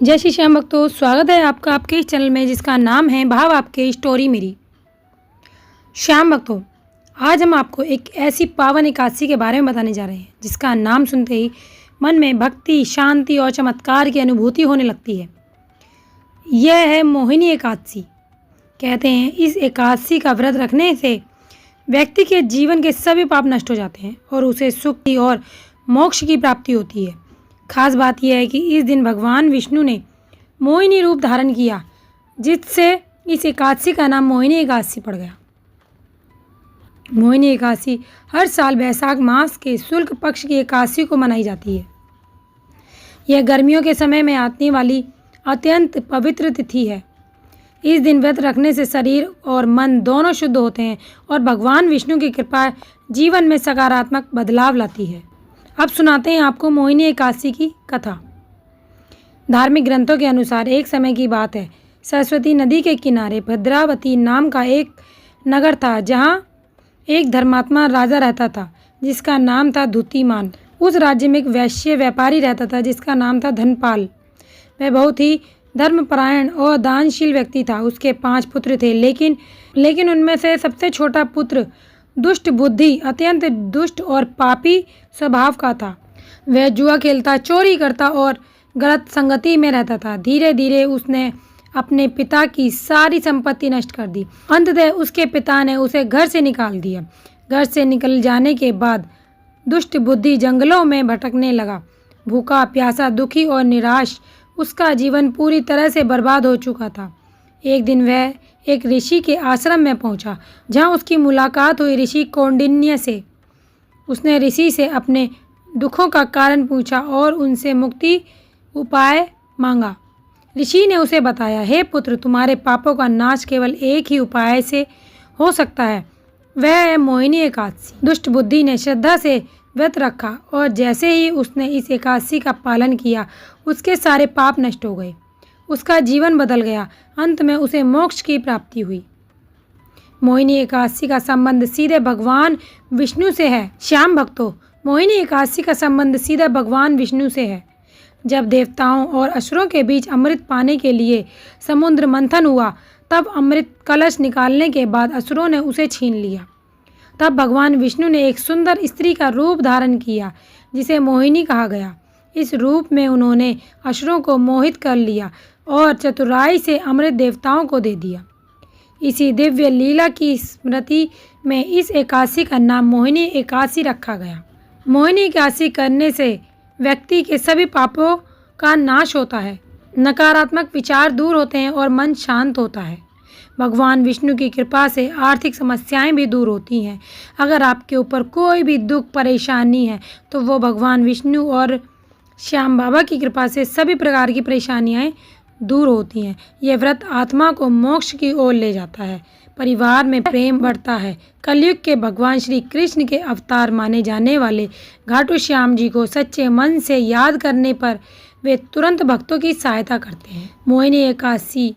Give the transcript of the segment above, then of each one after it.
जय श्री श्याम भक्तों, स्वागत है आपका आपके इस चैनल में जिसका नाम है भाव आपके स्टोरी मेरी। श्याम भक्तों, आज हम आपको एक ऐसी पावन एकादशी के बारे में बताने जा रहे हैं जिसका नाम सुनते ही मन में भक्ति, शांति और चमत्कार की अनुभूति होने लगती है। यह है मोहिनी एकादशी। कहते हैं इस एकादशी का व्रत रखने से व्यक्ति के जीवन के सभी पाप नष्ट हो जाते हैं और उसे सुख की और मोक्ष की प्राप्ति होती है। खास बात यह है कि इस दिन भगवान विष्णु ने मोहिनी रूप धारण किया, जिससे इस एकादशी का नाम मोहिनी एकादशी पड़ गया। मोहिनी एकादशी हर साल वैशाख मास के शुक्ल पक्ष की एकादशी को मनाई जाती है। यह गर्मियों के समय में आने वाली अत्यंत पवित्र तिथि है। इस दिन व्रत रखने से शरीर और मन दोनों शुद्ध होते हैं और भगवान विष्णु की कृपा जीवन में सकारात्मक बदलाव लाती है। अब सुनाते हैं आपको मोहिनी एकादशी की कथा। धार्मिक ग्रंथों के अनुसार एक समय की बात है, सरस्वती नदी के किनारे भद्रावती नाम का एक नगर था, जहाँ एक धर्मात्मा राजा रहता था जिसका नाम था धूतिमान। उस राज्य में एक वैश्य व्यापारी रहता था जिसका नाम था धनपाल। वह बहुत ही धर्मपरायण और दानशील व्यक्ति था। उसके 5 पुत्र थे, लेकिन उनमें से सबसे छोटा पुत्र दुष्ट बुद्धि, अत्यंत दुष्ट और पापी स्वभाव का था। वह जुआ खेलता, चोरी करता और गलत संगति में रहता था। धीरे धीरे उसने अपने पिता की सारी संपत्ति नष्ट कर दी। अंततः उसके पिता ने उसे घर से निकाल दिया। घर से निकल जाने के बाद दुष्ट बुद्धि जंगलों में भटकने लगा। भूखा, प्यासा, दुखी और निराश उसका जीवन पूरी तरह से बर्बाद हो चुका था। एक दिन वह एक ऋषि के आश्रम में पहुंचा, जहां उसकी मुलाकात हुई ऋषि कौंडिन्य से। उसने ऋषि से अपने दुखों का कारण पूछा और उनसे मुक्ति उपाय मांगा। ऋषि ने उसे बताया, हे पुत्र, तुम्हारे पापों का नाश केवल एक ही उपाय से हो सकता है, वह है मोहिनी एकादशी। दुष्ट बुद्धि ने श्रद्धा से व्रत रखा और जैसे ही उसने इस एकादशी का पालन किया, उसके सारे पाप नष्ट हो गए। उसका जीवन बदल गया। अंत में उसे मोक्ष की प्राप्ति हुई। मोहिनी एकादशी का संबंध सीधे भगवान विष्णु से है। श्याम भक्तों, मोहिनी एकादशी का संबंध सीधे भगवान विष्णु से है। जब देवताओं और असुरों के बीच अमृत पाने के लिए समुद्र मंथन हुआ, तब अमृत कलश निकालने के बाद असुरों ने उसे छीन लिया। तब भगवान विष्णु ने एक सुंदर स्त्री का रूप धारण किया, जिसे मोहिनी कहा गया। इस रूप में उन्होंने असुरों को मोहित कर लिया और चतुराई से अमृत देवताओं को दे दिया। इसी दिव्य लीला की स्मृति में इस एकादशी का नाम मोहिनी एकादशी रखा गया। मोहिनी एकादशी करने से व्यक्ति के सभी पापों का नाश होता है, नकारात्मक विचार दूर होते हैं और मन शांत होता है। भगवान विष्णु की कृपा से आर्थिक समस्याएं भी दूर होती हैं। अगर आपके ऊपर कोई भी दुख परेशानी है तो वो भगवान विष्णु और श्याम बाबा की कृपा से सभी प्रकार की परेशानियां दूर होती हैं। यह व्रत आत्मा को मोक्ष की ओर ले जाता है, परिवार में प्रेम बढ़ता है। कलयुग के भगवान श्री कृष्ण के अवतार माने जाने वाले घाटू श्याम जी को सच्चे मन से याद करने पर वे तुरंत भक्तों की सहायता करते हैं। मोहिनी एकादशी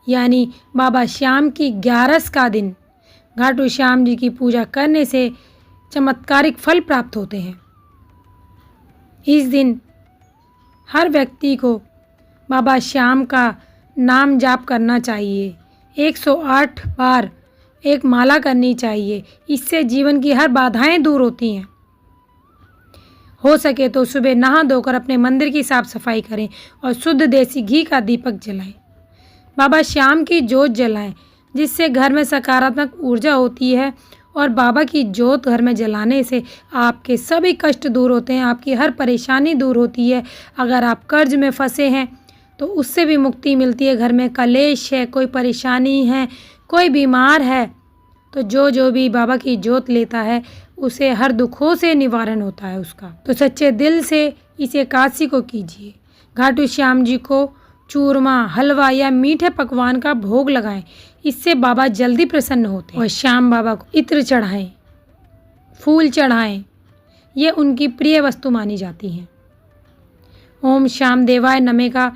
यानी बाबा श्याम की 11वीं का दिन घाटू श्याम जी की पूजा करने से चमत्कारिक फल प्राप्त होते हैं। इस दिन हर व्यक्ति को बाबा श्याम का नाम जाप करना चाहिए। 108 बार एक माला करनी चाहिए। इससे जीवन की हर बाधाएं दूर होती हैं। हो सके तो सुबह नहा धोकर अपने मंदिर की साफ सफाई करें और शुद्ध देसी घी का दीपक जलाएं। बाबा श्याम की जोत जलाएं, जिससे घर में सकारात्मक ऊर्जा होती है और बाबा की जोत घर में जलाने से आपके सभी कष्ट दूर होते हैं, आपकी हर परेशानी दूर होती है। अगर आप कर्ज में फंसे हैं तो उससे भी मुक्ति मिलती है। घर में कलेश है, कोई परेशानी है, कोई बीमार है, तो जो भी बाबा की जोत लेता है उसे हर दुखों से निवारण होता है उसका। तो सच्चे दिल से इस एकादशी को कीजिए। घाटू श्याम जी को चूरमा, हलवा या मीठे पकवान का भोग लगाएं। इससे बाबा जल्दी प्रसन्न होते हैं। और श्याम बाबा को इत्र चढ़ाएं, फूल चढ़ाएं, ये उनकी प्रिय वस्तु मानी जाती हैं। ओम श्याम देवाय नमः का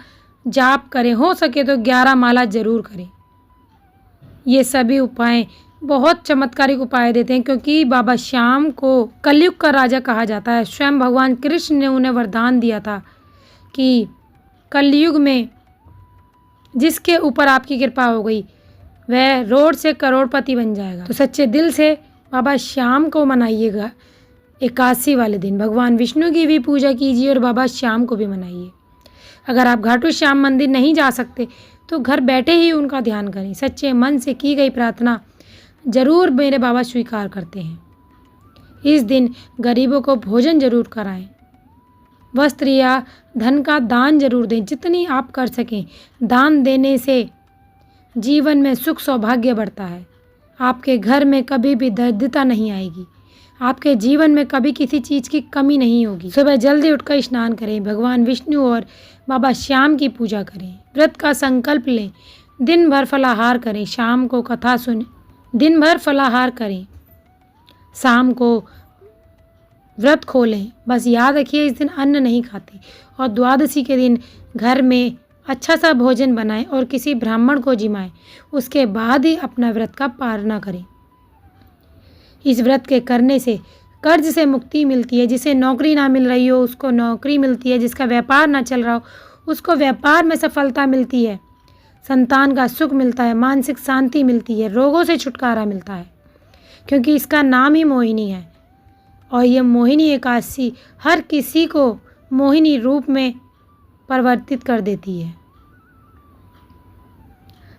जाप करें। हो सके तो 11 माला जरूर करें। ये सभी उपाय बहुत चमत्कारिक उपाय देते हैं, क्योंकि बाबा श्याम को कलयुग का राजा कहा जाता है। स्वयं भगवान कृष्ण ने उन्हें वरदान दिया था कि कलयुग में जिसके ऊपर आपकी कृपा हो गई वह रोड से करोड़पति बन जाएगा। तो सच्चे दिल से बाबा श्याम को मनाइएगा एकादशी वाले दिन। भगवान विष्णु की भी पूजा कीजिए और बाबा श्याम को भी मनाइए। अगर आप घाटू श्याम मंदिर नहीं जा सकते तो घर बैठे ही उनका ध्यान करें। सच्चे मन से की गई प्रार्थना जरूर मेरे बाबा स्वीकार करते हैं। इस दिन गरीबों को भोजन जरूर कराएं, वस्त्र या धन का दान जरूर दें। जितनी आप कर सकें दान देने से जीवन में सुख सौभाग्य बढ़ता है। आपके घर में कभी भी दरिद्रता नहीं आएगी। आपके जीवन में कभी किसी चीज़ की कमी नहीं होगी। सुबह जल्दी उठकर स्नान करें, भगवान विष्णु और बाबा श्याम की पूजा करें, व्रत का संकल्प लें, दिन भर फलाहार करें, शाम को कथा सुनें, दिन भर फलाहार करें, शाम को व्रत खोलें। बस याद रखिए इस दिन अन्न नहीं खाते। और द्वादशी के दिन घर में अच्छा सा भोजन बनाएं और किसी ब्राह्मण को जिमाएं। उसके बाद ही अपना व्रत का पालना करें। इस व्रत के करने से कर्ज से मुक्ति मिलती है। जिसे नौकरी ना मिल रही हो उसको नौकरी मिलती है। जिसका व्यापार ना चल रहा हो उसको व्यापार में सफलता मिलती है। संतान का सुख मिलता है, मानसिक शांति मिलती है, रोगों से छुटकारा मिलता है, क्योंकि इसका नाम ही मोहिनी है। और ये मोहिनी एकादशी हर किसी को मोहिनी रूप में परिवर्तित कर देती है।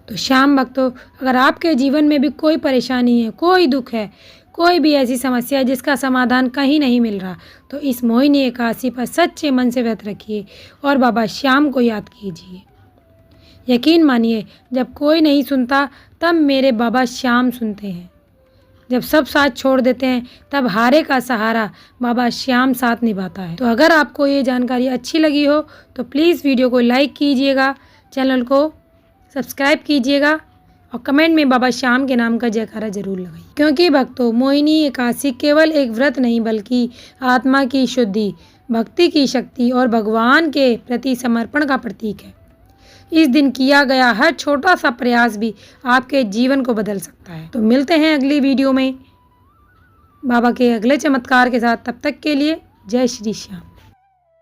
तो श्याम भक्तों, अगर आपके जीवन में भी कोई परेशानी है, कोई दुख है, कोई भी ऐसी समस्या है जिसका समाधान कहीं नहीं मिल रहा, तो इस मोहिनी एकादशी पर सच्चे मन से व्रत रखिए और बाबा श्याम को याद कीजिए। यकीन मानिए, जब कोई नहीं सुनता तब मेरे बाबा श्याम सुनते हैं। जब सब साथ छोड़ देते हैं तब हारे का सहारा बाबा श्याम साथ निभाता है। तो अगर आपको ये जानकारी अच्छी लगी हो तो प्लीज़ वीडियो को लाइक कीजिएगा, चैनल को सब्सक्राइब कीजिएगा और कमेंट में बाबा श्याम के नाम का जयकारा जरूर लगाइए। क्योंकि भक्तों, मोहिनी एकादशी केवल एक व्रत नहीं बल्कि आत्मा की शुद्धि, भक्ति की शक्ति और भगवान के प्रति समर्पण का प्रतीक है। इस दिन किया गया हर छोटा सा प्रयास भी आपके जीवन को बदल सकता है। तो मिलते हैं अगली वीडियो में बाबा के अगले चमत्कार के साथ। तब तक के लिए जय श्री श्याम।